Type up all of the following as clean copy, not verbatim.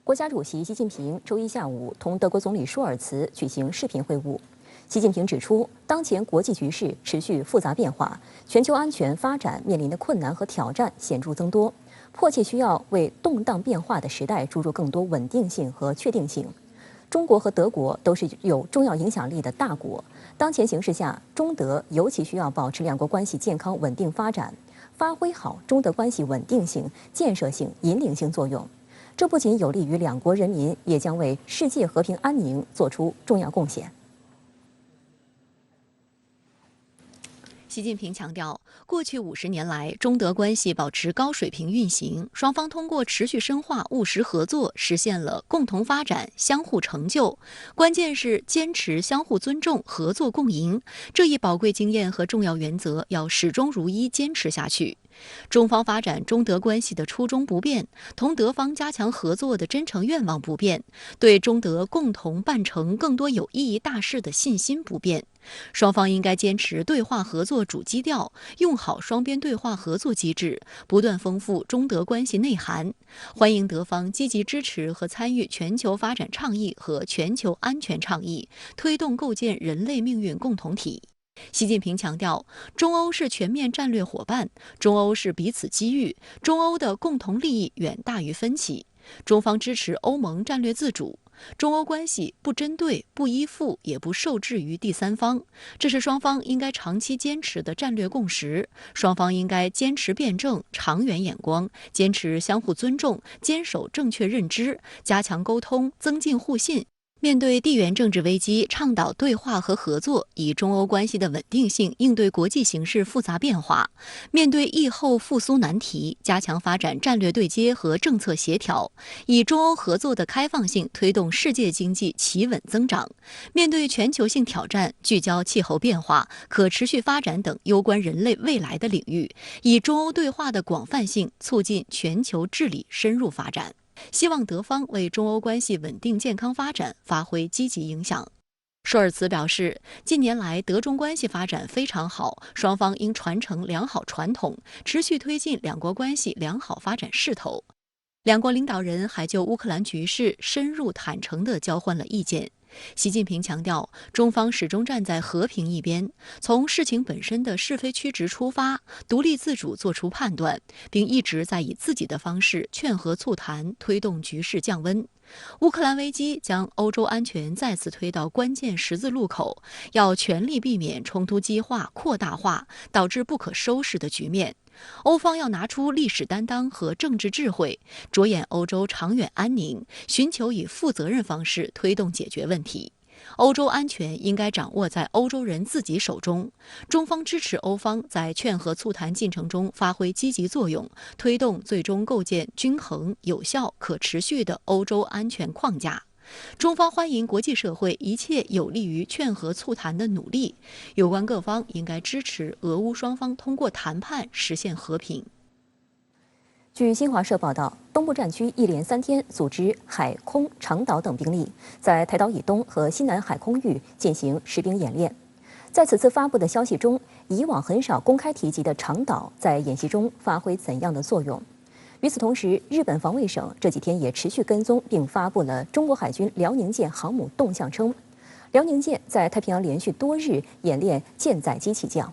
国家主席习近平周一下午同德国总理舒尔茨举行视频会晤。习近平指出，当前国际局势持续复杂变化，全球安全发展面临的困难和挑战显著增多，迫切需要为动荡变化的时代注入更多稳定性和确定性。中国和德国都是有重要影响力的大国，当前形势下，中德尤其需要保持两国关系健康稳定发展，发挥好中德关系稳定性、建设性、引领性作用。这不仅有利于两国人民，也将为世界和平安宁做出重要贡献。习近平强调，过去50年来，中德关系保持高水平运行，双方通过持续深化务实合作，实现了共同发展、相互成就。关键是坚持相互尊重、合作共赢，这一宝贵经验和重要原则要始终如一坚持下去。中方发展中德关系的初衷不变，同德方加强合作的真诚愿望不变，对中德共同办成更多有意义大事的信心不变。双方应该坚持对话合作主基调，用好双边对话合作机制，不断丰富中德关系内涵。欢迎德方积极支持和参与全球发展倡议和全球安全倡议，推动构建人类命运共同体。习近平强调，中欧是全面战略伙伴，中欧是彼此机遇，中欧的共同利益远大于分歧。中方支持欧盟战略自主，中欧关系不针对、不依附，也不受制于第三方，这是双方应该长期坚持的战略共识。双方应该坚持辩证、长远眼光，坚持相互尊重，坚守正确认知，加强沟通，增进互信。面对地缘政治危机，倡导对话和合作，以中欧关系的稳定性应对国际形势复杂变化；面对疫后复苏难题，加强发展战略对接和政策协调，以中欧合作的开放性推动世界经济企稳增长；面对全球性挑战，聚焦气候变化、可持续发展等攸关人类未来的领域，以中欧对话的广泛性促进全球治理深入发展。希望德方为中欧关系稳定健康发展发挥积极影响。舒尔茨表示，近年来德中关系发展非常好，双方应传承良好传统，持续推进两国关系良好发展势头。两国领导人还就乌克兰局势深入坦诚地交换了意见。习近平强调，中方始终站在和平一边，从事情本身的是非曲直出发，独立自主做出判断，并一直在以自己的方式劝和促谈，推动局势降温。乌克兰危机将欧洲安全再次推到关键十字路口，要全力避免冲突激化、扩大化，导致不可收拾的局面。欧方要拿出历史担当和政治智慧，着眼欧洲长远安宁，寻求以负责任方式推动解决问题。欧洲安全应该掌握在欧洲人自己手中。中方支持欧方在劝和促谈进程中发挥积极作用，推动最终构建均衡、有效、可持续的欧洲安全框架。中方欢迎国际社会一切有利于劝和促谈的努力，有关各方应该支持俄乌双方通过谈判实现和平。据新华社报道，东部战区一连3天组织海空长岛等兵力在台岛以东和西南海空域进行实兵演练。在此次发布的消息中，以往很少公开提及的长岛在演习中发挥怎样的作用？与此同时，日本防卫省这几天也持续跟踪并发布了中国海军辽宁舰航母动向，称辽宁舰在太平洋连续多日演练舰载机起降。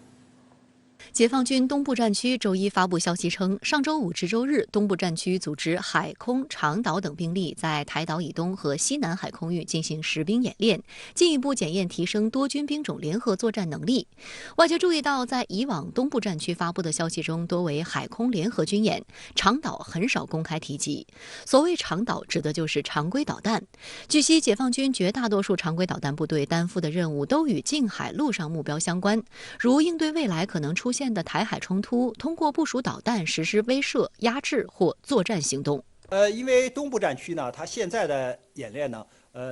解放军东部战区周一发布消息称，上周5至周日，东部战区组织海空长岛等兵力在台岛以东和西南海空域进行实兵演练，进一步检验提升多军兵种联合作战能力。外界注意到，在以往东部战区发布的消息中，多为海空联合军演，长岛很少公开提及。所谓长岛，指的就是常规导弹。据悉，解放军绝大多数常规导弹部队担负的任务都与近海陆上目标相关，如应对未来可能出现的台海冲突，通过部署导弹实施威慑、压制或作战行动。因为东部战区呢，它现在的演练呢，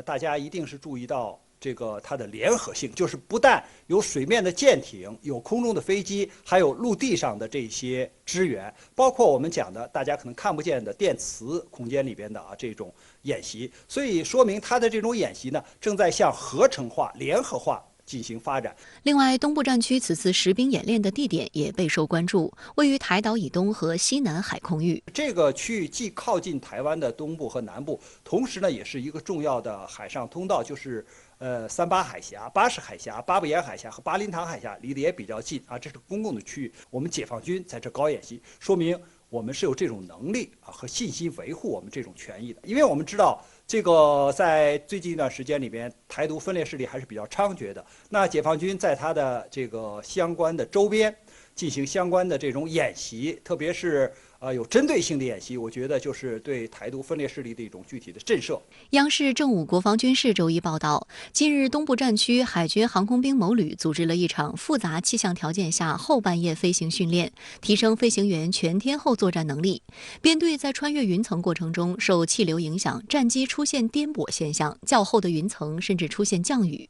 大家一定是注意到这个它的联合性，就是不但有水面的舰艇，有空中的飞机，还有陆地上的这些支援，包括我们讲的大家可能看不见的电磁空间里边的这种演习，所以说明它的这种演习呢，正在向合成化、联合化进行发展。另外，东部战区此次实兵演练的地点也备受关注，位于台岛以东和西南海空域。这个区域既靠近台湾的东部和南部，同时呢，也是一个重要的海上通道，就是38海峡、巴士海峡、巴布岩海峡和巴林塘海峡离得也比较近啊，这是公共的区域。我们解放军在这高演习，说明我们是有这种能力啊和信心维护我们这种权益的。因为我们知道，这个在最近一段时间里边，台独分裂势力还是比较猖獗的。那解放军在它的这个相关的周边进行相关的这种演习，特别是有针对性的演习，我觉得就是对台独分裂势力的一种具体的震慑。央视正午国防军事周一报道，近日东部战区海军航空兵某旅组织了一场复杂气象条件下后半夜飞行训练，提升飞行员全天候作战能力。编队在穿越云层过程中，受气流影响，战机出现颠簸现象，较厚的云层甚至出现降雨。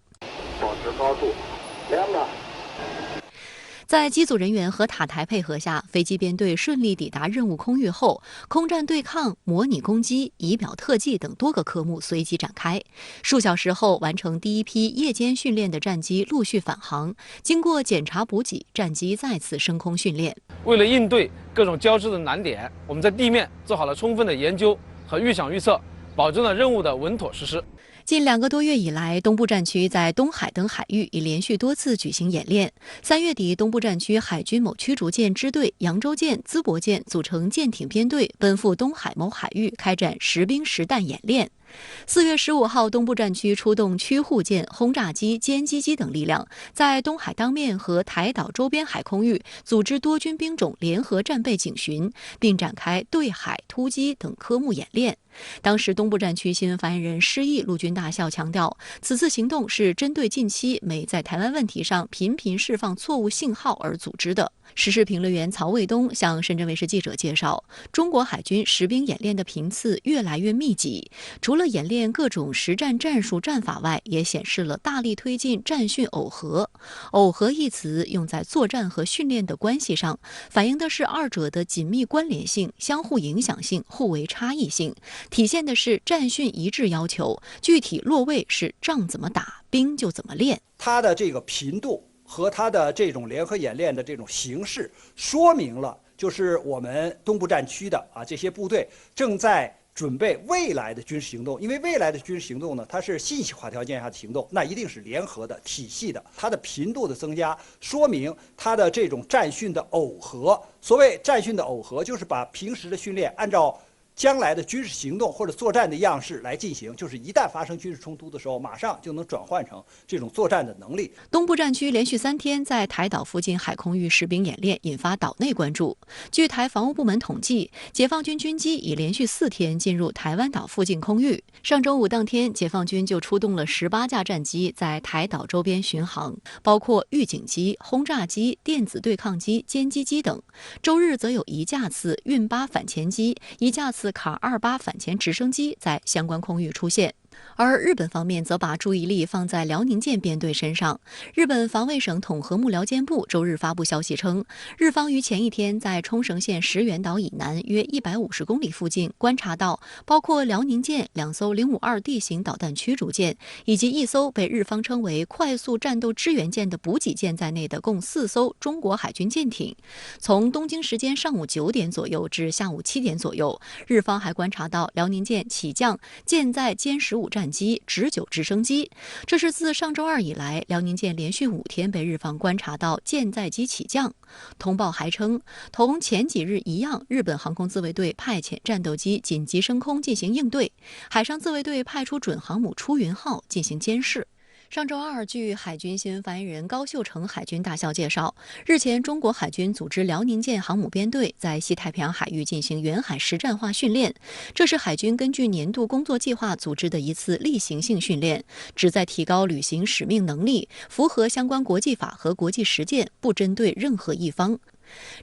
保持高度，2码。在机组人员和塔台配合下，飞机编队顺利抵达任务空域后，空战对抗、模拟攻击、仪表特技等多个科目随即展开。数小时后，完成第一批夜间训练的战机陆续返航。经过检查补给，战机再次升空训练。为了应对各种交织的难点，我们在地面做好了充分的研究和预想预测，保证了任务的稳妥实施。近2个多月以来，东部战区在东海等海域已连续多次举行演练。3月底，东部战区海军某驱逐舰支队、扬州舰、淄博舰组成舰艇编队，奔赴东海某海域开展实兵实弹演练。4月15号，东部战区出动驱护舰、轰炸机、歼击机等力量，在东海当面和台岛周边海空域组织多军兵种联合战备警巡，并展开对海、突击等科目演练。当时，东部战区新闻发言人施毅陆军大校强调，此次行动是针对近期美在台湾问题上频频释放错误信号而组织的。时事评论员曹卫东向深圳卫视记者介绍，中国海军实兵演练的频次越来越密集，除了演练各种实战战术战法外，也显示了大力推进战训耦合。耦合一词用在作战和训练的关系上，反映的是二者的紧密关联性、相互影响性、互为差异性，体现的是战训一致要求，具体落位是仗怎么打，兵就怎么练。它的这个频度和它的这种联合演练的这种形式，说明了就是我们东部战区的这些部队正在准备未来的军事行动。因为未来的军事行动呢，它是信息化条件下的行动，那一定是联合的、体系的。它的频度的增加，说明它的这种战训的耦合。所谓战训的耦合，就是把平时的训练按照将来的军事行动或者作战的样式来进行，就是一旦发生军事冲突的时候，马上就能转换成这种作战的能力。东部战区连续3天在台岛附近海空域实兵演练，引发岛内关注。据台防务部门统计，解放军军机已连续4天进入台湾岛附近空域。上周五当天，解放军就出动了18架战机在台岛周边巡航，包括预警机、轰炸机、电子对抗机、歼击机等。周日则有1架次运8反潜机、1架次卡28反潜直升机在相关空域出现。而日本方面则把注意力放在辽宁舰编队身上。日本防卫省统合幕僚监部周日发布消息称，日方于前一天在冲绳县石垣岛以南约150公里附近观察到包括辽宁舰2艘052地形导弹驱逐舰以及1艘被日方称为快速战斗支援舰的补给舰在内的共4艘中国海军舰艇。从东京时间上午9点左右至下午7点左右，日方还观察到辽宁舰起降舰载歼15战机、直9直升机。这是自上周2以来，辽宁舰连续5天被日方观察到舰载机起降。通报还称，同前几日一样，日本航空自卫队派遣战斗机紧急升空进行应对，海上自卫队派出准航母出云号进行监视。上周2，据海军新闻发言人高秀成海军大校介绍，日前中国海军组织辽宁舰航母编队在西太平洋海域进行远海实战化训练，这是海军根据年度工作计划组织的一次例行性训练，旨在提高履行使命能力，符合相关国际法和国际实践，不针对任何一方。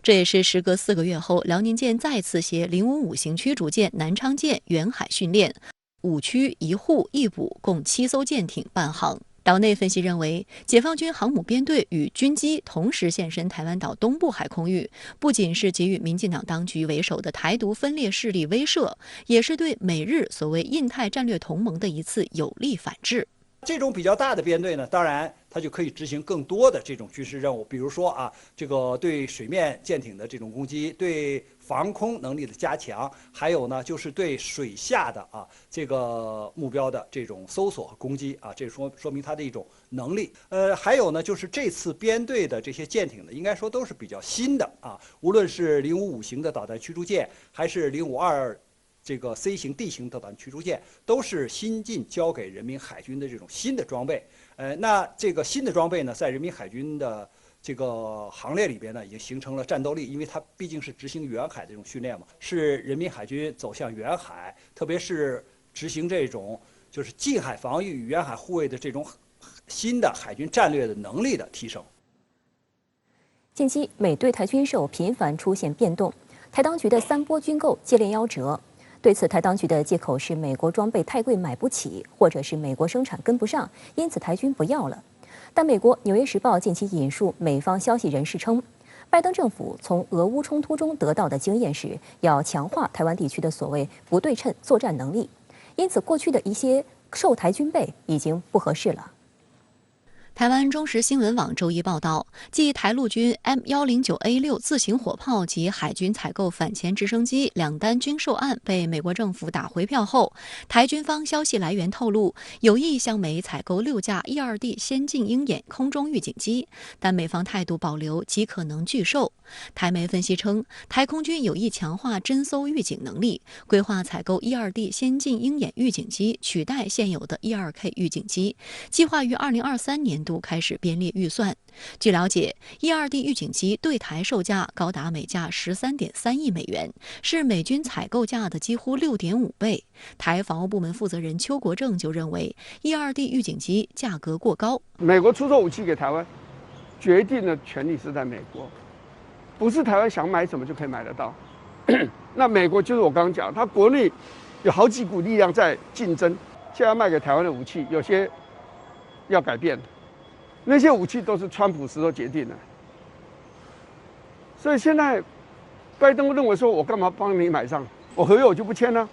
这也是时隔4个月后，辽宁舰再次携055型驱逐舰南昌舰远海训练，5驱1护1补共7艘舰艇伴航。岛内分析认为，解放军航母编队与军机同时现身台湾岛东部海空域，不仅是给予民进党当局为首的台独分裂势力威慑，也是对美日所谓印太战略同盟的一次有力反制。这种比较大的编队呢，当然它就可以执行更多的这种军事任务，比如说啊，这个对水面舰艇的这种攻击，对防空能力的加强，还有呢就是对水下的这个目标的这种搜索和攻击啊，这说明它的一种能力。还有呢就是这次编队的这些舰艇呢，应该说都是比较新的啊，无论是055型的导弹驱逐舰，还是052。这个 C 型 D 型导弹驱逐舰都是新近交给人民海军的这种新的装备。那这个新的装备呢，在人民海军的这个行列里边呢，已经形成了战斗力，因为它毕竟是执行远海的这种训练嘛，是人民海军走向远海，特别是执行这种就是近海防御与远海护卫的这种新的海军战略的能力的提升。近期，美对台军售频繁出现变动，台当局的3波军购接连夭折。对此，台当局的借口是美国装备太贵买不起，或者是美国生产跟不上，因此台军不要了。但美国《纽约时报》近期引述美方消息人士称，拜登政府从俄乌冲突中得到的经验是，要强化台湾地区的所谓不对称作战能力，因此过去的一些售台军备已经不合适了。台湾中时新闻网周一报道，继台陆军 M109A6 自行火炮及海军采购反潜直升机2单军售案被美国政府打回票后，台军方消息来源透露，有意向美采购6架 E-2D 先进鹰眼空中预警机，但美方态度保留，极可能拒售。台媒分析称，台空军有意强化侦搜预警能力，规划采购 E-2D 先进鹰眼预警机取代现有的 E-2K 预警机，计划于2023年度开始编列预算。据了解 ，E-2D 预警机对台售价高达每架13.3亿美元，是美军采购价的几乎6.5倍。台防务部门负责人邱国正就认为 ，E-2D 预警机价格过高。美国出售武器给台湾，决定的权利是在美国，不是台湾想买什么就可以买得到。那美国就是我刚刚讲，它国内有好几股力量在竞争，现在卖给台湾的武器有些要改变。那些武器都是川普时候决定的，所以现在拜登认为说，我干嘛帮你买上？我合约我就不签了，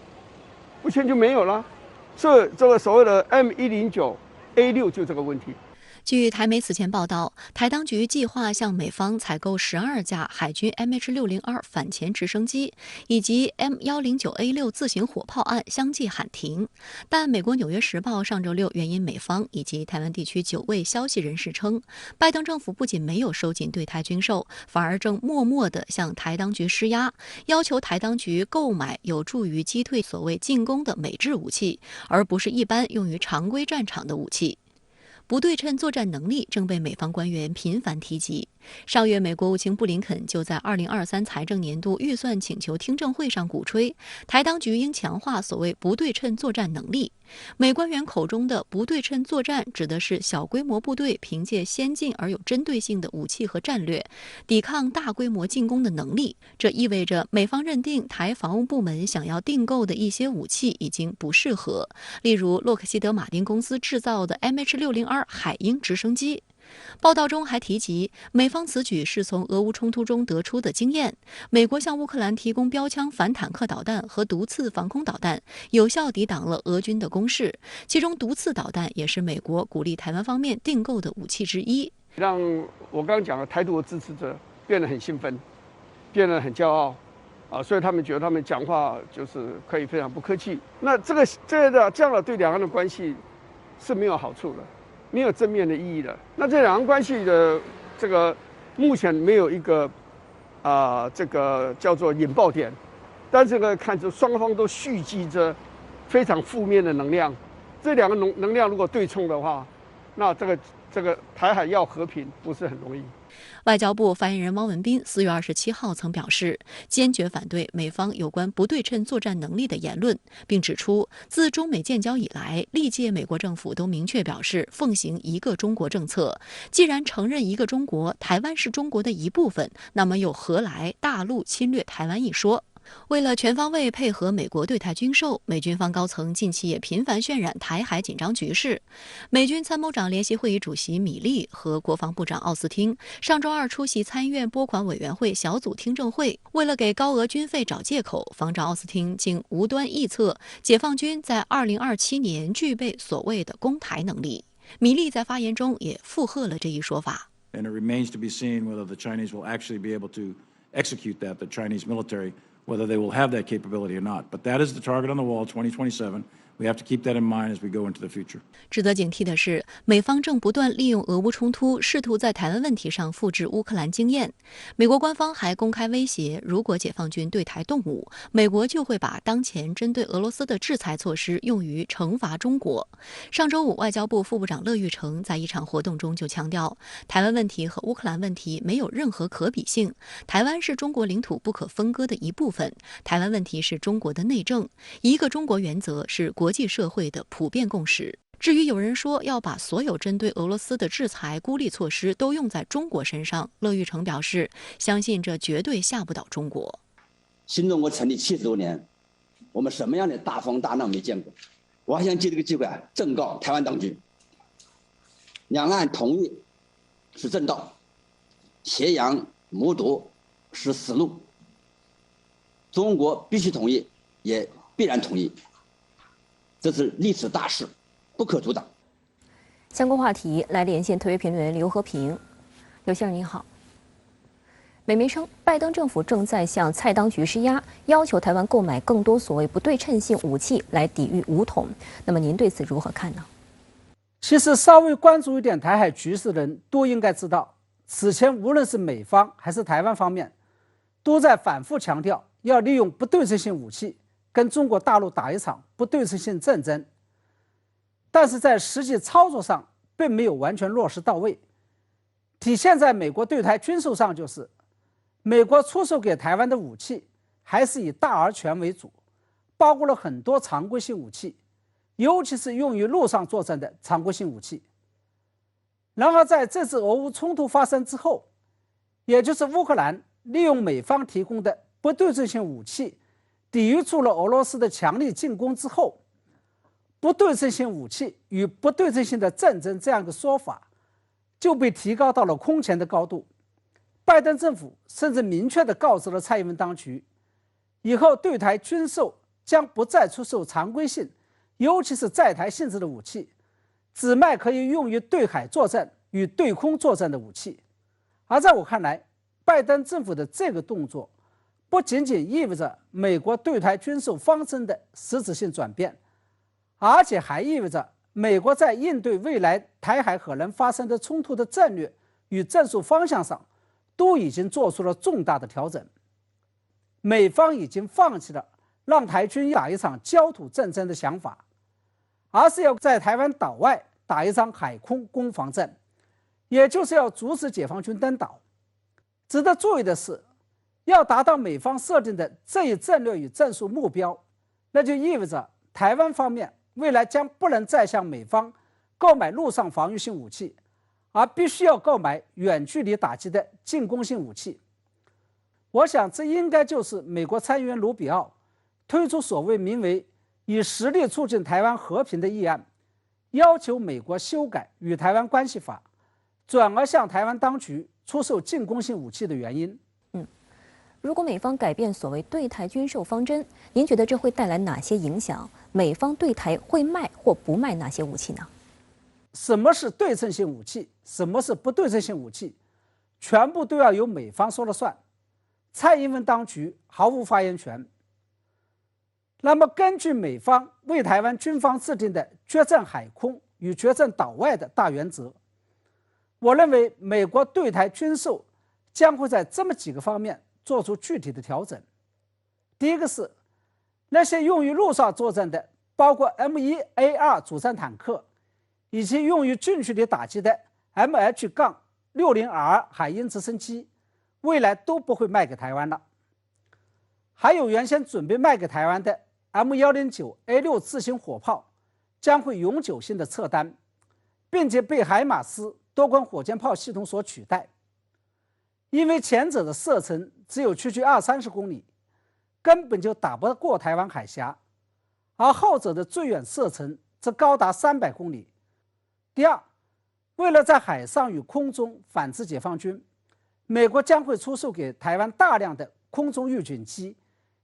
不签就没有了。所以这个所谓的 M109A6就这个问题。据台媒此前报道，台当局计划向美方采购12架海军 MH602 反潜直升机，以及 M109A6 自行火炮案相继喊停。但美国《纽约时报》上周六援引美方以及台湾地区9位消息人士称，拜登政府不仅没有收紧对台军售，反而正默默地向台当局施压，要求台当局购买有助于击退所谓进攻的美制武器，而不是一般用于常规战场的武器。不对称作战能力正被美方官员频繁提及。上月，美国国务卿布林肯就在2023财政年度预算请求听证会上鼓吹，台当局应强化所谓不对称作战能力。美官员口中的不对称作战，指的是小规模部队凭借先进而有针对性的武器和战略，抵抗大规模进攻的能力。这意味着美方认定台防务部门想要订购的一些武器已经不适合，例如洛克希德马丁公司制造的 MH602 海鹰直升机。报道中还提及，美方此举是从俄乌冲突中得出的经验。美国向乌克兰提供标枪反坦克导弹和毒刺防空导弹，有效抵挡了俄军的攻势。其中，毒刺导弹也是美国鼓励台湾方面订购的武器之一。让我刚刚讲的台独的支持者变得很兴奋，变得很骄傲啊，所以他们觉得他们讲话就是可以非常不客气。那这样的对两岸的关系是没有好处的。没有正面的意义的。那这两岸关系的这个目前没有一个这个叫做引爆点，但这个看着双方都蓄积着非常负面的能量。这两个能量如果对冲的话，那这个台海要和平不是很容易。外交部发言人汪文斌4月27号曾表示，坚决反对美方有关不对称作战能力的言论，并指出，自中美建交以来，历届美国政府都明确表示奉行一个中国政策。既然承认一个中国，台湾是中国的一部分，那么又何来大陆侵略台湾一说？为了全方位配合美国对台军售，美军方高层近期也频繁渲染台海紧张局势。美军参谋长联席会议主席米利和国防部长奥斯汀上周二出席参院拨款委员会小组听证会，为了给高额军费找借口，防止奥斯汀竟无端臆测解放军在2027年具备所谓的攻台能力。米利在发言中也附和了这一说法。And it remains to be seen whether the Chinese will actually be able to execute that, the Chinese military, whether they will have that capability or not. But that is the target on the wall, 2027. We have to keep that in mind as we go into the future. 值得警惕的是，美方正不断利用俄乌冲突，试图在台湾问题上复制乌克兰经验。美国官方还公开威胁，如果解放军对台动武，美国就会把当前针对俄罗斯的制裁措施用于惩罚中国。上周五，外交部副部长乐玉成在一场活动中就强调，台湾问题和乌克兰问题没有任何可比性，台湾是中国领土不可分割的一部分，台湾问题是中国的内政，一个中国原则是国际社会的普遍共识。至于有人说要把所有针对俄罗斯的制裁孤立措施都用在中国身上，乐玉成表示，相信这绝对吓不倒中国。新中国成立70多年，我们什么样的大风大浪没见过？我还想借这个机会正告台湾当局，两岸统一是正道，挟洋谋独是死路。中国必须统一，也必然统一，这是历史大势，不可阻挡。相关话题来连线特约评论员刘和平。刘先生您好。美媒称，拜登政府正在向蔡当局施压，要求台湾购买更多所谓不对称性武器来抵御武统。那么您对此如何看呢？其实稍微关注一点台海局势的人都应该知道，此前无论是美方还是台湾方面，都在反复强调要利用不对称性武器跟中国大陆打一场不对称性战争，但是在实际操作上并没有完全落实到位。体现在美国对台军售上，就是美国出售给台湾的武器还是以大而全为主，包括了很多常规性武器，尤其是用于陆上作战的常规性武器。然而在这次俄乌冲突发生之后，也就是乌克兰利用美方提供的不对称性武器抵御住了俄罗斯的强力进攻之后，不对称性武器与不对称性的战争这样一个说法就被提高到了空前的高度。拜登政府甚至明确地告知了蔡英文当局，以后对台军售将不再出售常规性，尤其是在台性质的武器，只卖可以用于对海作战与对空作战的武器。而在我看来，拜登政府的这个动作不仅仅意味着美国对台军售方针的实质性转变，而且还意味着美国在应对未来台海可能发生的冲突的战略与战术方向上都已经做出了重大的调整。美方已经放弃了让台军打一场焦土战争的想法，而是要在台湾岛外打一场海空攻防战，也就是要阻止解放军登岛。值得注意的是，要达到美方设定的这一战略与战术目标，那就意味着台湾方面未来将不能再向美方购买陆上防御性武器，而必须要购买远距离打击的进攻性武器。我想这应该就是美国参议员卢比奥推出所谓名为以实力促进台湾和平的议案，要求美国修改与台湾关系法，转而向台湾当局出售进攻性武器的原因。如果美方改变所谓对台军售方针，您觉得这会带来哪些影响？美方对台会卖或不卖哪些武器呢？什么是对称性武器，什么是不对称性武器，全部都要由美方说了算，蔡英文当局毫无发言权。那么根据美方为台湾军方制定的决战海空与决战岛外的大原则，我认为美国对台军售将会在这么几个方面做出具体的调整。第一个是那些用于陆上作战的，包括 M1A2 主战坦克以及用于近距离打击的 MH-60R 海鹰直升机，未来都不会卖给台湾了。还有原先准备卖给台湾的 M109A6 自行火炮将会永久性的撤单，并且被海马斯多管火箭炮系统所取代。因为前者的射程只有区区20-30公里，根本就打不过台湾海峡，而后者的最远射程则高达300公里。第二，为了在海上与空中反制解放军，美国将会出售给台湾大量的空中预警机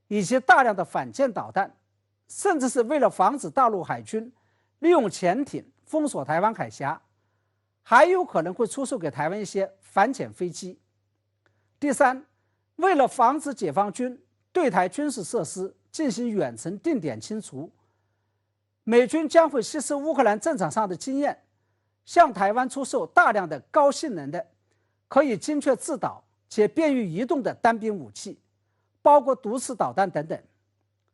以及大量的反舰导弹，甚至是为了防止大陆海军利用潜艇封锁台湾海峡，还有可能会出售给台湾一些反潜飞机。第三，为了防止解放军对台军事设施进行远程定点清除，美军将会吸收乌克兰战场上的经验，向台湾出售大量的高性能的、可以精确制导且便于移动的单兵武器，包括毒刺导弹等等。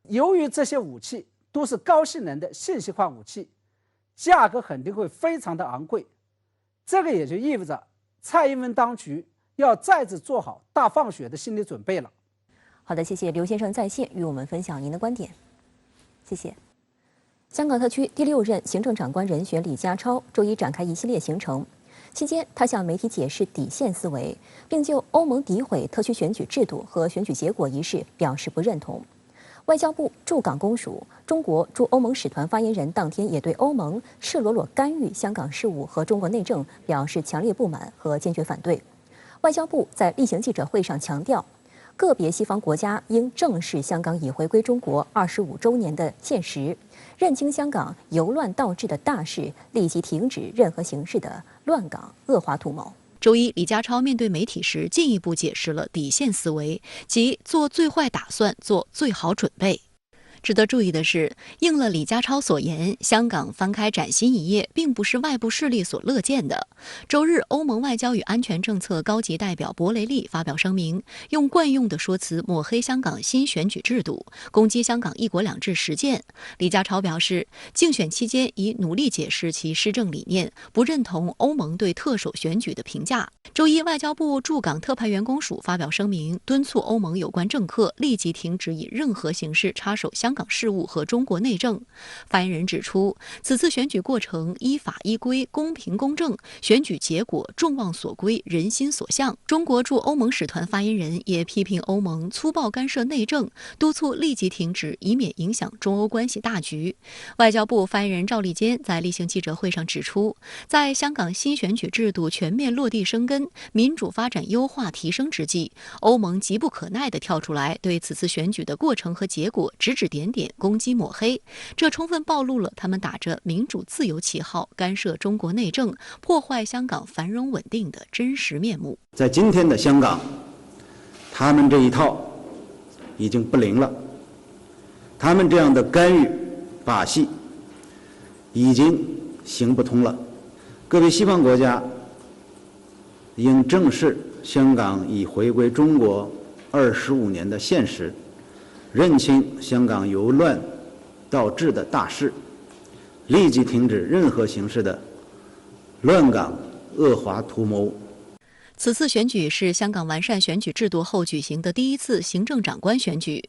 由于这些武器都是高性能的信息化武器，价格肯定会非常的昂贵。这个也就意味着蔡英文当局要再次做好大放血的心理准备了。好的，谢谢刘先生在线与我们分享您的观点，谢谢。香港特区第6任行政长官人选李家超周一展开一系列行程，期间他向媒体解释底线思维，并就欧盟诋毁特区选举制度和选举结果一事表示不认同。外交部驻港公署中国驻欧盟使团发言人当天也对欧盟赤裸裸干预香港事务和中国内政表示强烈不满和坚决反对。外交部在例行记者会上强调，个别西方国家应正视香港已回归中国25周年的现实，认清香港由乱到治的大势，立即停止任何形式的乱港恶化图谋。周一，李家超面对媒体时进一步解释了底线思维，即做最坏打算，做最好准备。值得注意的是，应了李家超所言，香港翻开崭新一页，并不是外部势力所乐见的。周日，欧盟外交与安全政策高级代表博雷利发表声明，用惯用的说辞抹黑香港新选举制度，攻击香港一国两制实践。李家超表示，竞选期间已努力解释其施政理念，不认同欧盟对特首选举的评价。周一，外交部驻港特派员公署发表声明，敦促欧盟有关政客立即停止以任何形式插手香港事务和中国内政。发言人指出，此次选举过程依法依规、公平公正，选举结果众望所归、人心所向。中国驻欧盟使团发言人也批评欧盟粗暴干涉内政，督促立即停止，以免影响中欧关系大局。外交部发言人赵立坚在例行记者会上指出，在香港新选举制度全面落地生根、民主发展优化提升之际，欧盟急不可耐地跳出来，对此次选举的过程和结果指指点点、攻击抹黑，这充分暴露了他们打着民主自由旗号干涉中国内政、破坏香港繁荣稳定的真实面目。在今天的香港，他们这一套已经不灵了，他们这样的干预把戏已经行不通了。各位西方国家应正视香港已回归中国25年的现实，认清香港由乱到治的大势，立即停止任何形式的乱港恶化图谋。此次选举是香港完善选举制度后举行的第一次行政长官选举。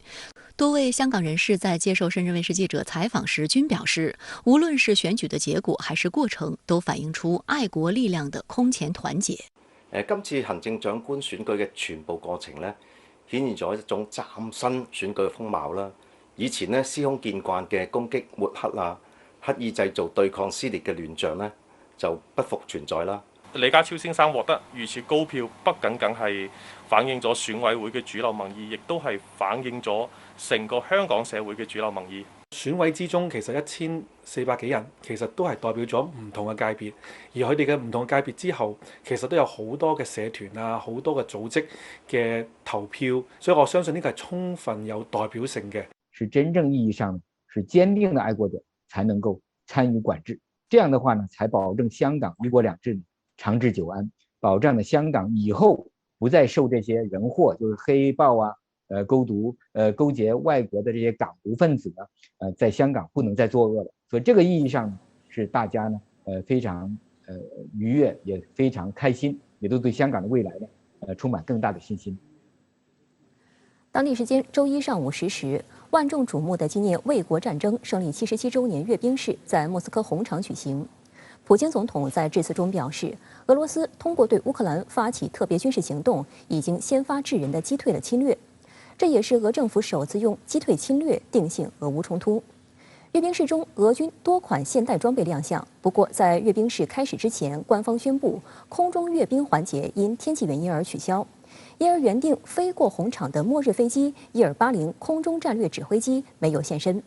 多位香港人士在接受深圳卫视记者采访时均表示，无论是选举的結果還是過程，都反映出愛國力量的空前團結。今次行政長官選舉嘅全部過程呢，顯現咗一種嶄新選舉嘅風貌啦。以前呢，司空見慣嘅攻擊抹黑啊，刻意製造對抗撕裂嘅亂象呢，就不復存在啦。李家超先生獲得如此高票，不僅僅係反映咗選委會嘅主流民意，亦都係反映咗成個香港社會嘅主流民意。選委之中其實1400幾人，其實都係代表咗唔同嘅界別，而佢哋嘅唔同嘅界別之後，其實都有好多嘅社團啊，好多嘅組織嘅投票，所以我相信呢個係充分有代表性嘅。是真正意義上是堅定的愛國者才能夠參與管治，這樣的話呢，才保證香港一國兩制長治久安，保障了香港以後不再受這些人禍，就是黑暴啊、勾結外國的這些港獨分子呢，在香港不能再作惡了。所以這個意義上呢，是大家呢，非常愉悅，也非常開心，也都對香港的未來呢，充滿更大的信心。當地時間周一上午10時，萬眾矚目的紀念衛國戰爭勝利77周年閱兵式在莫斯科紅場舉行。普京總統在致辭中表示，俄羅斯通過對烏克蘭發起特別軍事行動，已經先發制人地擊退了侵略。这也是俄政府首次用击退侵略定性俄乌冲突。阅兵式中，俄军多款现代装备亮相。不过，在阅兵式开始之前，官方宣布空中阅兵环节因天气原因而取消。因而原定飞过红场的末日飞机伊尔80空中战略指挥机没有现身。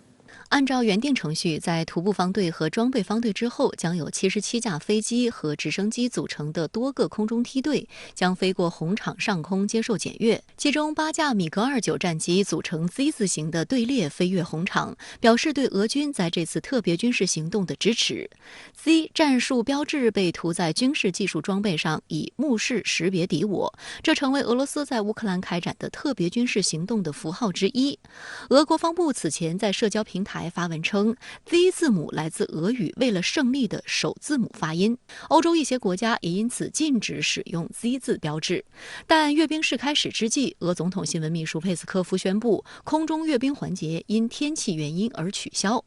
按照原定程序，在徒步方队和装备方队之后，将有77架飞机和直升机组成的多个空中梯队将飞过红场上空接受检阅。其中8架米格29战机组成 Z 字形的队列飞越红场，表示对俄军在这次特别军事行动的支持。Z 战术标志被涂在军事技术装备上，以目视识别敌我，这成为俄罗斯在乌克兰开展的特别军事行动的符号之一。俄国防部此前在社交平台发文称 ，Z 字母来自俄语为了胜利的首字母发音。欧洲一些国家也因此禁止使用 Z 字标志。但阅兵式开始之际，俄总统新闻秘书佩斯科夫宣布，空中阅兵环节因天气原因而取消。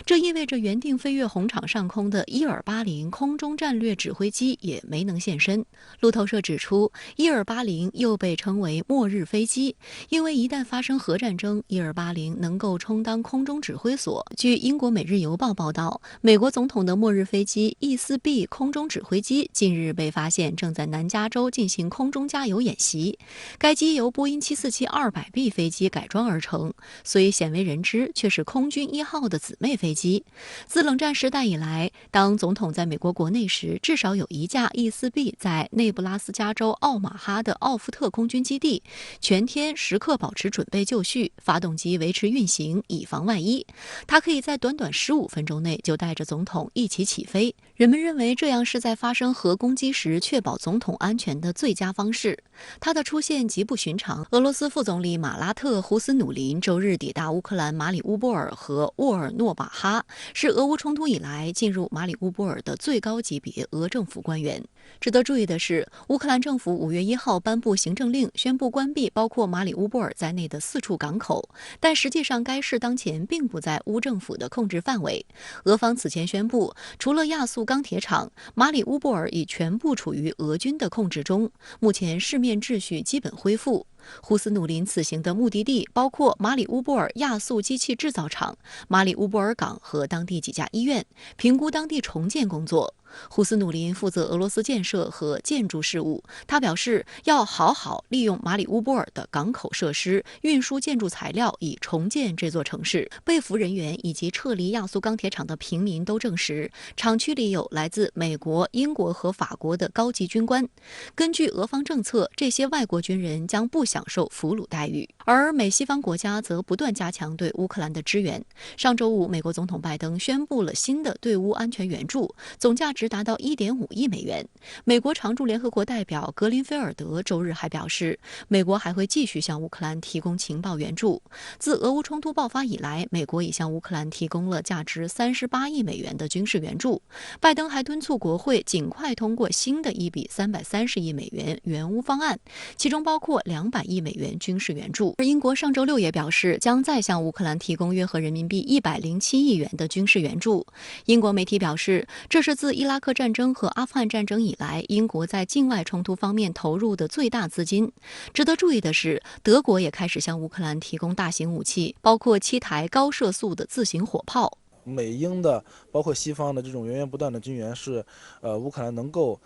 这意味着原定飞越红场上空的伊尔80空中战略指挥机也没能现身。路透社指出，伊尔80又被称为末日飞机，因为一旦发生核战争，伊尔80能够充当空中指挥所。据英国《每日邮报》报道，美国总统的末日飞机 E-4B 空中指挥机近日被发现正在南加州进行空中加油演习。该机由波音747-200B 飞机改装而成，虽鲜为人知，却是空军1号的姊妹飞机。自冷战时代以来，当总统在美国国内时，至少有1架 E-4B 在内布拉斯加州奥马哈的奥夫特空军基地，全天时刻保持准备就绪，发动机维持运行，以防万一。他可以在短短15分钟内就带着总统一起起飞。人们认为这样是在发生核攻击时确保总统安全的最佳方式。他的出现极不寻常。俄罗斯副总理马拉特·胡斯努林周日抵达乌克兰马里乌波尔和沃尔诺巴哈，是俄乌冲突以来进入马里乌波尔的最高级别俄政府官员。值得注意的是，乌克兰政府5月1号颁布行政令，宣布关闭包括马里乌波尔在内的4处港口，但实际上该市当前并不在乌政府的控制范围。俄方此前宣布，除了亚速钢铁厂，马里乌波尔已全部处于俄军的控制中，目前市面秩序基本恢复。胡斯努林此行的目的地包括马里乌波尔亚速机器制造厂、马里乌波尔港和当地几家医院，评估当地重建工作。胡斯努林负责俄罗斯建设和建筑事务，他表示要好好利用马里乌波尔的港口设施，运输建筑材料以重建这座城市。被俘人员以及撤离亚速钢铁厂的平民都证实，厂区里有来自美国、英国和法国的高级军官。根据俄方政策，这些外国军人将不享受俘虏待遇，而美西方国家则不断加强对乌克兰的支援。上周五，美国总统拜登宣布了新的对乌安全援助，总价值达到1.5亿美元。美国常驻联合国代表格林菲尔德周日还表示，美国还会继续向乌克兰提供情报援助。自俄乌冲突爆发以来，美国已向乌克兰提供了价值38亿美元的军事援助。拜登还敦促国会尽快通过新的一笔330亿美元援乌方案，其中包括200亿美元军事援助。而英国上周六也表示，将再向乌克兰提供约合人民币107亿元的军事援助。英国媒体表示，这是自伊拉克战争和阿富汗战争以来，英国在境外冲突方面投入的最大资金。值得注意的是，德国也开始向乌克兰提供大型武器，包括7台高射速的自行火炮。美英的，包括西方的这种源源不断的军援是，乌克兰能够，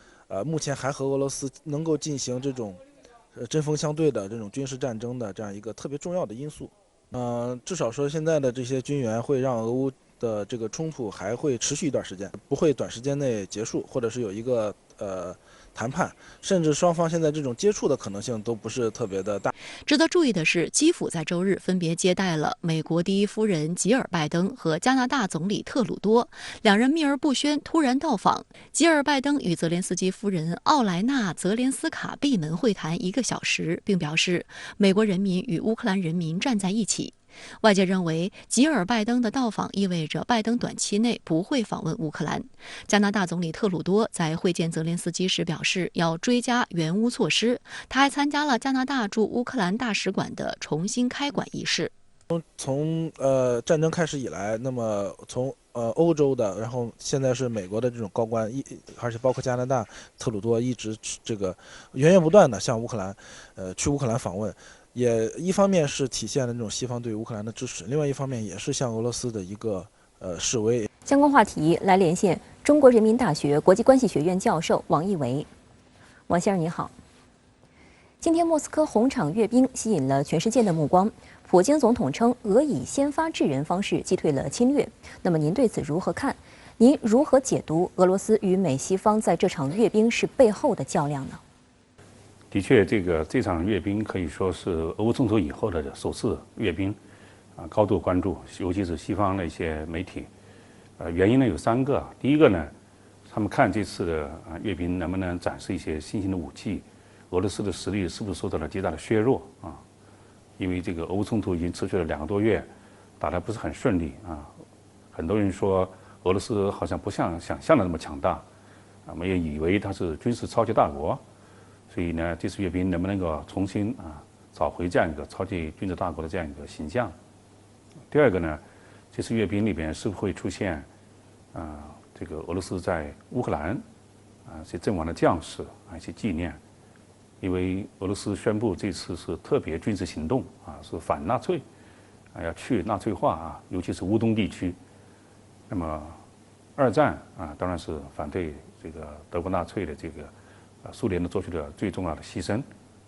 目前还和俄罗斯能够进行这种，针锋相对的这种军事战争的这样一个特别重要的因素。至少说现在的这些军援会让俄乌的这个冲突还会持续一段时间，不会短时间内结束，或者是有一个谈判，甚至双方现在这种接触的可能性都不是特别的大。值得注意的是，基辅在周日分别接待了美国第一夫人吉尔拜登和加拿大总理特鲁多，两人秘而不宣突然到访。吉尔拜登与泽连斯基夫人奥莱娜·泽连斯卡闭门会谈1个小时，并表示美国人民与乌克兰人民站在一起。外界认为，吉尔拜登的到访意味着拜登短期内不会访问乌克兰。加拿大总理特鲁多在会见泽连斯基时表示，要追加援乌措施。他还参加了加拿大驻乌克兰大使馆的重新开馆仪式。从战争开始以来，那么从欧洲的，然后现在是美国的这种高官，而且包括加拿大特鲁多一直这个源源不断的向乌克兰去乌克兰访问。也一方面是体现了这种西方对乌克兰的支持，另外一方面也是向俄罗斯的一个示威。相关话题来连线中国人民大学国际关系学院教授王一维。王先生您好。今天莫斯科红场阅兵吸引了全世界的目光。普京总统称，俄以先发制人方式击退了侵略。那么您对此如何看？您如何解读俄罗斯与美西方在这场阅兵式背后的较量呢？的确，这场阅兵可以说是俄乌冲突以后的首次阅兵，高度关注，尤其是西方的一些媒体。原因呢有3个。第一个呢，他们看这次的阅兵能不能展示一些新型的武器，俄罗斯的实力是不是受到了极大的削弱啊？因为这个俄乌冲突已经持续了2个多月，打得不是很顺利啊。很多人说俄罗斯好像不像想象的那么强大，我们也以为它是军事超级大国。所以呢，这次阅兵能不能够重新找回这样一个超级军事大国的这样一个形象？第二个呢，这次阅兵里边是不是会出现这个俄罗斯在乌克兰一些阵亡的将士一些纪念？因为俄罗斯宣布这次是特别军事行动是反纳粹要去纳粹化尤其是乌东地区。那么二战当然是反对这个德国纳粹的这个。苏联做出的最重要的牺牲，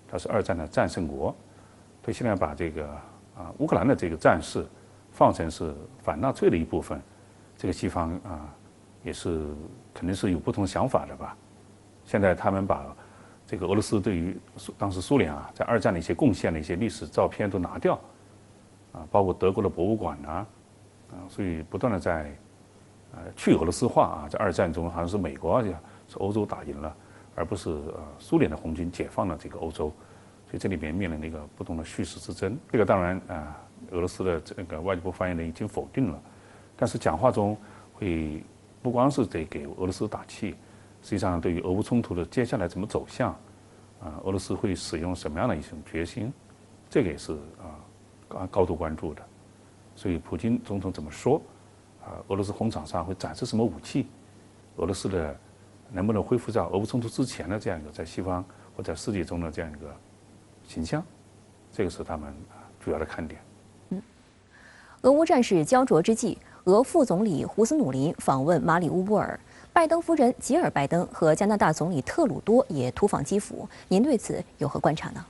它是2战的战胜国，所以现在把这个乌克兰的这个战事放成是反纳粹的一部分，这个西方也是肯定是有不同想法的吧。现在他们把这个俄罗斯对于当时苏联在2战的一些贡献的一些历史照片都拿掉，包括德国的博物馆所以不断的在去俄罗斯化在2战中好像是美国是欧洲打赢了。而不是苏联的红军解放了这个欧洲，所以这里面面临一个不同的叙事之争。这个当然俄罗斯的这个外交部发言人已经否定了，但是讲话中会不光是得给俄罗斯打气，实际上对于俄乌冲突的接下来怎么走向，俄罗斯会使用什么样的一种决心，这个也是高度关注的。所以普京总统怎么说，俄罗斯红场上会展示什么武器，俄罗斯的。能不能恢复到俄乌冲突之前的这样一个在西方或在世界中的这样一个形象，这个是他们主要的看点。俄乌战事焦灼之际，俄副总理胡斯努林访问马里乌波尔，拜登夫人吉尔拜登和加拿大总理特鲁多也突访基辅。您对此有何观察呢？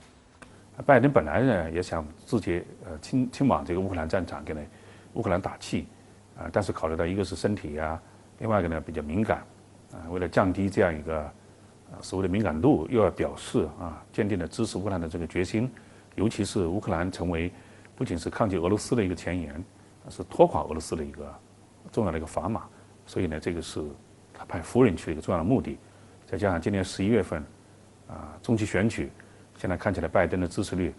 拜登本来呢也想直接亲往这个乌克兰战场，给乌克兰打气，但是考虑到一个是身体另外一个呢比较敏感。为了降低这样一个所谓的敏感度，又要表示坚定的支持乌克兰的这个决心，尤其是乌克兰成为不仅是抗击俄罗斯的一个前沿，是拖垮俄罗斯的一个重要的一个砝码。所以呢，这个是他派夫人去的一个重要的目的。再加上今年11月份中期选举，现在看起来拜登的支持率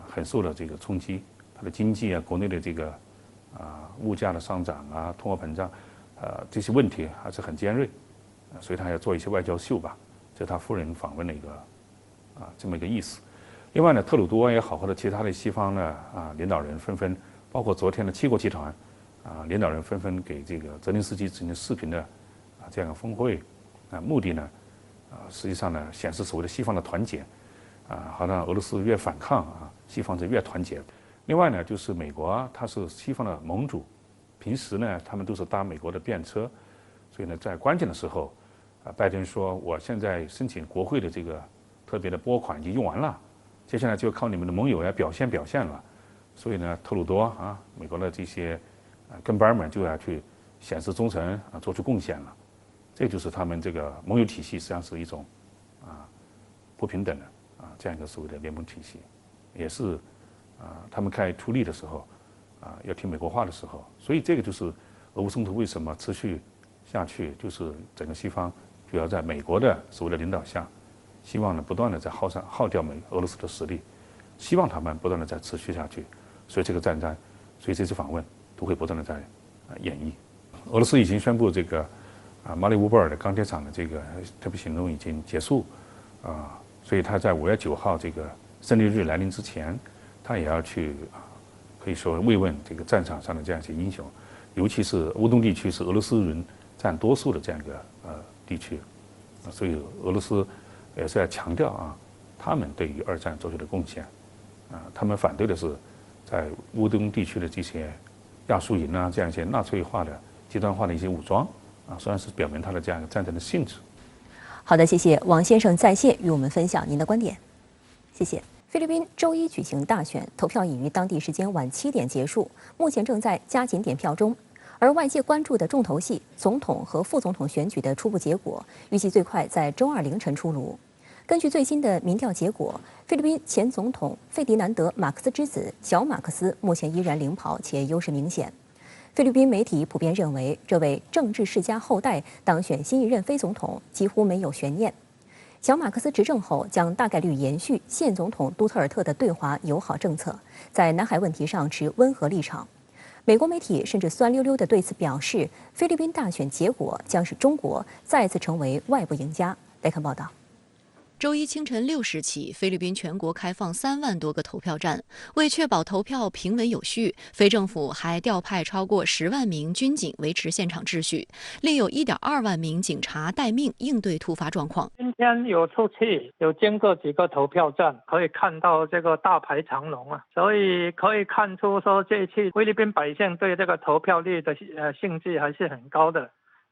很受到这个冲击，他的经济国内的这个物价的上涨通货膨胀这些问题还是很尖锐。所以他要做一些外交秀吧，这是他夫人访问的一个这么一个意思。另外呢，特鲁多也好，或者其他的西方的领导人纷纷，包括昨天的7国集团领导人纷纷给这个泽连斯基进行视频的这样一个峰会，目的呢实际上呢显示所谓的西方的团结好像俄罗斯越反抗西方是越团结。另外呢，就是美国它是西方的盟主，平时呢他们都是搭美国的便车，所以呢在关键的时候。拜登说：“我现在申请国会的这个特别的拨款已经用完了，接下来就靠你们的盟友要表现了。所以呢，特鲁多美国的这些跟班们就要去显示忠诚做出贡献了。这就是他们这个盟友体系实际上是一种不平等的这样一个所谓的联盟体系，也是他们开出力的时候要听美国话的时候。所以这个就是俄乌冲突为什么持续下去，就是整个西方。”主要在美国的所谓的领导下，希望呢不断的在耗掉俄罗斯的实力，希望他们不断的在持续下去。所以这个战争，所以这次访问都会不断的在演绎。俄罗斯已经宣布这个马里乌波尔的钢铁厂的这个特别行动已经结束所以他在5月9号这个胜利日来临之前，他也要去可以说慰问这个战场上的这样一些英雄，尤其是乌东地区是俄罗斯人占多数的这样一个地区，所以俄罗斯也是要强调他们对于2战做出的贡献，他们反对的是在乌东地区的这些亚速营啊，这样一些纳粹化的极端化的一些武装实际上是表明它的这样一个战争的性质。好的，谢谢王先生在线与我们分享您的观点，谢谢。菲律宾周一举行大选，投票已于当地时间晚7点结束，目前正在加紧点票中。而外界关注的重头戏总统和副总统选举的初步结果，预计最快在周2凌晨出炉。根据最新的民调结果，菲律宾前总统费迪南德·马克思之子小马克思目前依然领跑，且优势明显。菲律宾媒体普遍认为，这位政治世家后代当选新一任非总统几乎没有悬念。小马克思执政后将大概率延续现总统杜特尔特的对华友好政策，在南海问题上持温和立场。美国媒体甚至酸溜溜地对此表示，菲律宾大选结果将使中国再次成为外部赢家。来看报道。周一清晨6时起，菲律宾全国开放3万多个投票站。为确保投票平稳有序，非政府还调派超过10万名军警维持现场秩序，另有1.2万名警察待命应对突发状况。今天有出去，有经过几个投票站，可以看到这个大排长龙啊，所以可以看出说这一次菲律宾百姓对这个投票率的兴致还是很高的。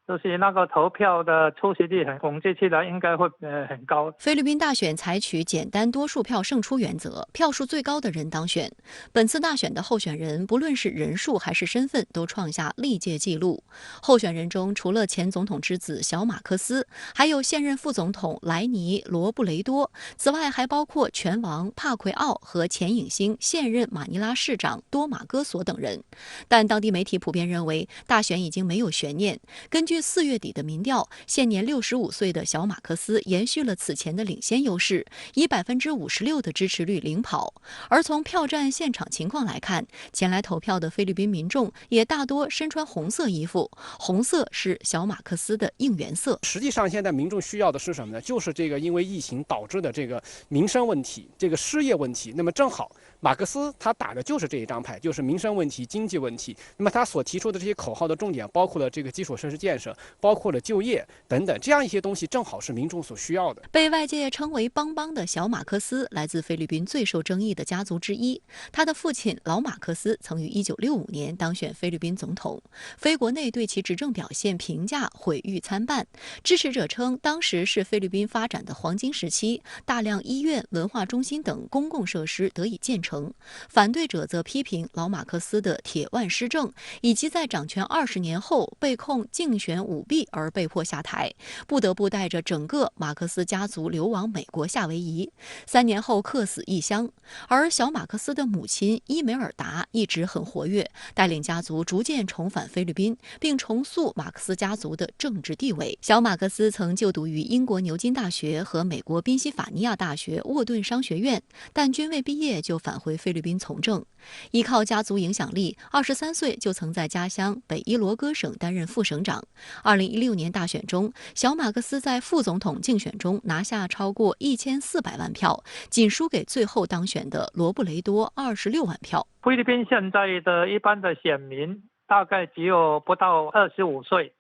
就是那个投票的出席率统计起来应该会很高。菲律宾大选采取简单多数票胜出原则，票数最高的人当选。本次大选的候选人，不论是人数还是身份，都创下历届纪录。候选人中，除了前总统之子小马克思，还有现任副总统莱尼·罗布雷多，此外还包括拳王帕奎奥和前影星现任马尼拉市长多马戈索等人。但当地媒体普遍认为，大选已经没有悬念。根据4月底的民调，现年65岁的小马克思延续了此前的领先优势，以56%的支持率领跑。而从票站现场情况来看，前来投票的菲律宾民众也大多身穿红色衣服，红色是小马克思的应援色。实际上，现在民众需要的是什么呢？就是这个因为疫情导致的这个民生问题、这个失业问题。那么正好，马克思他打的就是这一张牌，就是民生问题、经济问题。那么他所提出的这些口号的重点，包括了这个基础设施建设，包括了就业等等，这样一些东西正好是民众所需要的。被外界称为邦邦的小马克思来自菲律宾最受争议的家族之一，他的父亲老马克思曾于1965年当选菲律宾总统，非国内对其执政表现评价毁誉参半。支持者称，当时是菲律宾发展的黄金时期，大量医院、文化中心等公共设施得以建成。反对者则批评老马克思的铁腕施政，以及在掌权20年后被控竞选舞弊而被迫下台，不得不带着整个马克思家族流亡美国夏威夷，3年后客死异乡。而小马克思的母亲伊梅尔达一直很活跃，带领家族逐渐重返菲律宾，并重塑马克思家族的政治地位。小马克思曾就读于英国牛津大学和美国宾夕法尼亚大学沃顿商学院，但均未毕业就返回菲律宾从政。依靠家族影响力，23岁就曾在家乡北伊罗戈省担任副省长。2016年大选中，小马克思在副总统竞选中拿下超过1400万票，仅输给最后当选的罗布雷多26万票。菲律宾现在的一般的选民大概只有不到25岁，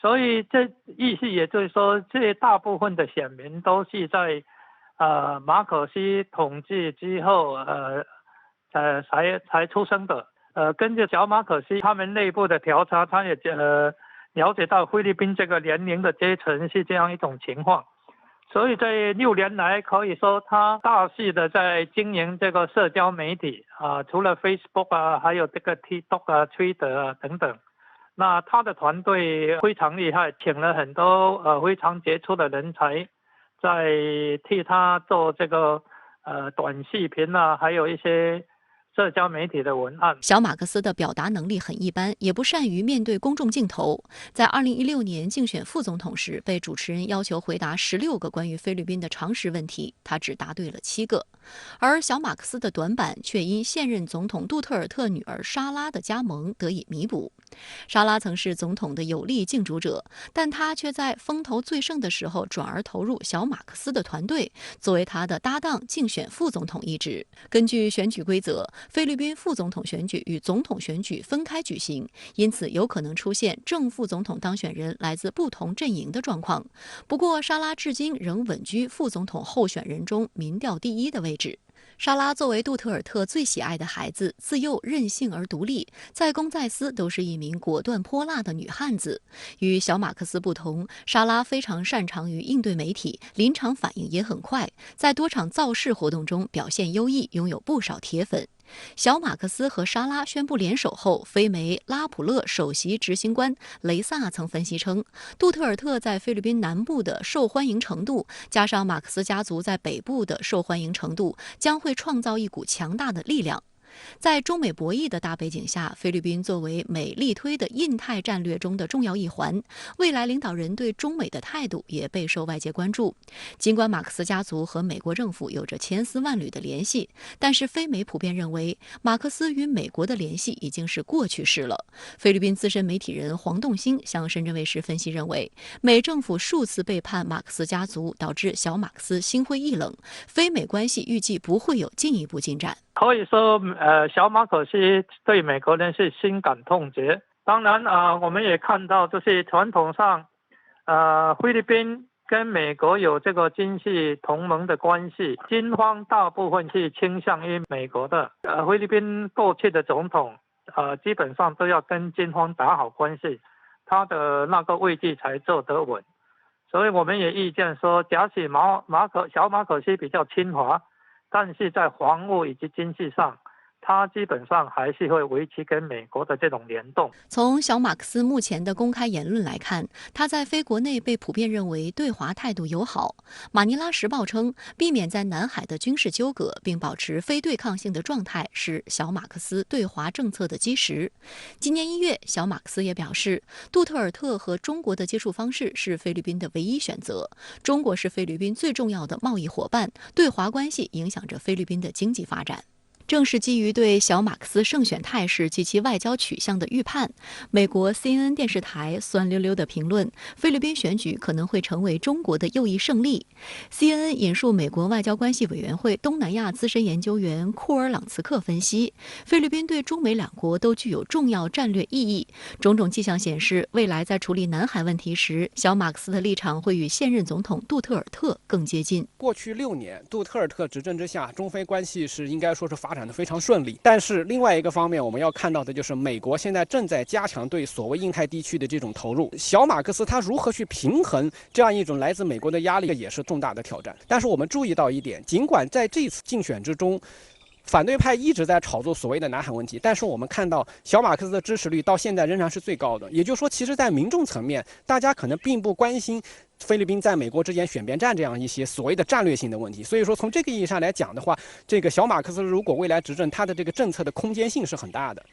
所以这意思也就是说，这大部分的选民都是在马可思统计之后才出生的。根据小马可思他们内部的调查，他也了解到菲律宾这个年龄的阶层是这样一种情况，所以在6年来可以说他大肆的在经营这个社交媒体除了 Facebook 还有这个 TikTok Twitter 等等。那他的团队非常厉害，请了很多非常杰出的人才，在替他做这个短视频还有一些社交媒体的文案。小马克思的表达能力很一般，也不善于面对公众镜头。在2016年竞选副总统时，被主持人要求回答16个关于菲律宾的常识问题，他只答对了7个。而小马克思的短板却因现任总统杜特尔特女儿莎拉的加盟得以弥补。莎拉曾是总统的有力竞逐者，但她却在风头最盛的时候转而投入小马克思的团队，作为他的搭档竞选副总统一职。根据选举规则，菲律宾副总统选举与总统选举分开举行，因此有可能出现正副总统当选人来自不同阵营的状况。不过，莎拉至今仍稳居副总统候选人中民调第1的位置。莎拉作为杜特尔特最喜爱的孩子，自幼任性而独立，在公在私都是一名果断泼辣的女汉子。与小马克思不同，莎拉非常擅长于应对媒体，临场反应也很快，在多场造势活动中表现优异，拥有不少铁粉。小马克思和莎拉宣布联手后，非媒拉普勒首席执行官雷萨曾分析称，杜特尔特在菲律宾南部的受欢迎程度，加上马克思家族在北部的受欢迎程度，将会创造一股强大的力量。在中美博弈的大背景下，菲律宾作为美力推的印太战略中的重要一环，未来领导人对中美的态度也备受外界关注。尽管马克思家族和美国政府有着千丝万缕的联系，但是非媒普遍认为，马克思与美国的联系已经是过去式了。菲律宾资深媒体人黄栋兴向深圳卫视分析认为，美政府数次背叛马克思家族，导致小马克思心灰意冷，非美关系预计不会有进一步进展。可以说，小马可思对美国人是心感痛绝。当然，我们也看到，就是传统上，菲律宾跟美国有这个经济同盟的关系，军方大部分是倾向于美国的。菲律宾过去的总统，基本上都要跟军方打好关系，他的那个位置才坐得稳。所以我们也意见说，假使小马可思比较亲华。但是在防务以及经济上，他基本上还是会维持跟美国的这种联动。从小马克思目前的公开言论来看，他在非国内被普遍认为对华态度友好。马尼拉时报称，避免在南海的军事纠葛，并保持非对抗性的状态，是小马克思对华政策的基石。今年1月，小马克思也表示，杜特尔特和中国的接触方式是菲律宾的唯一选择。中国是菲律宾最重要的贸易伙伴，对华关系影响着菲律宾的经济发展。正是基于对小马克思胜选态势及其外交取向的预判，美国 CNN 电视台酸溜溜地评论，菲律宾选举可能会成为中国的右翼胜利。CNN 引述美国外交关系委员会东南亚资深研究员库尔朗茨克分析，菲律宾对中美两国都具有重要战略意义。种种迹象显示，未来在处理南海问题时，小马克思的立场会与现任总统杜特尔特更接近。过去6年，杜特尔特执政之下，中菲关系是应该说是发展得非常顺利。但是另外一个方面，我们要看到的就是美国现在正在加强对所谓印太地区的这种投入。小马克思他如何去平衡这样一种来自美国的压力，也是重大的挑战。但是我们注意到一点，尽管在这次竞选之中，反对派一直在炒作所谓的南海问题，但是我们看到小马克思的支持率到现在仍然是最高的。也就是说，其实在民众层面，大家可能并不关心菲律宾在美国之间选边站这样一些所谓的战略性的问题。所以说，从这个意义上来讲的话，这个小马克思如果未来执政，他的这个政策的空间性是很大的。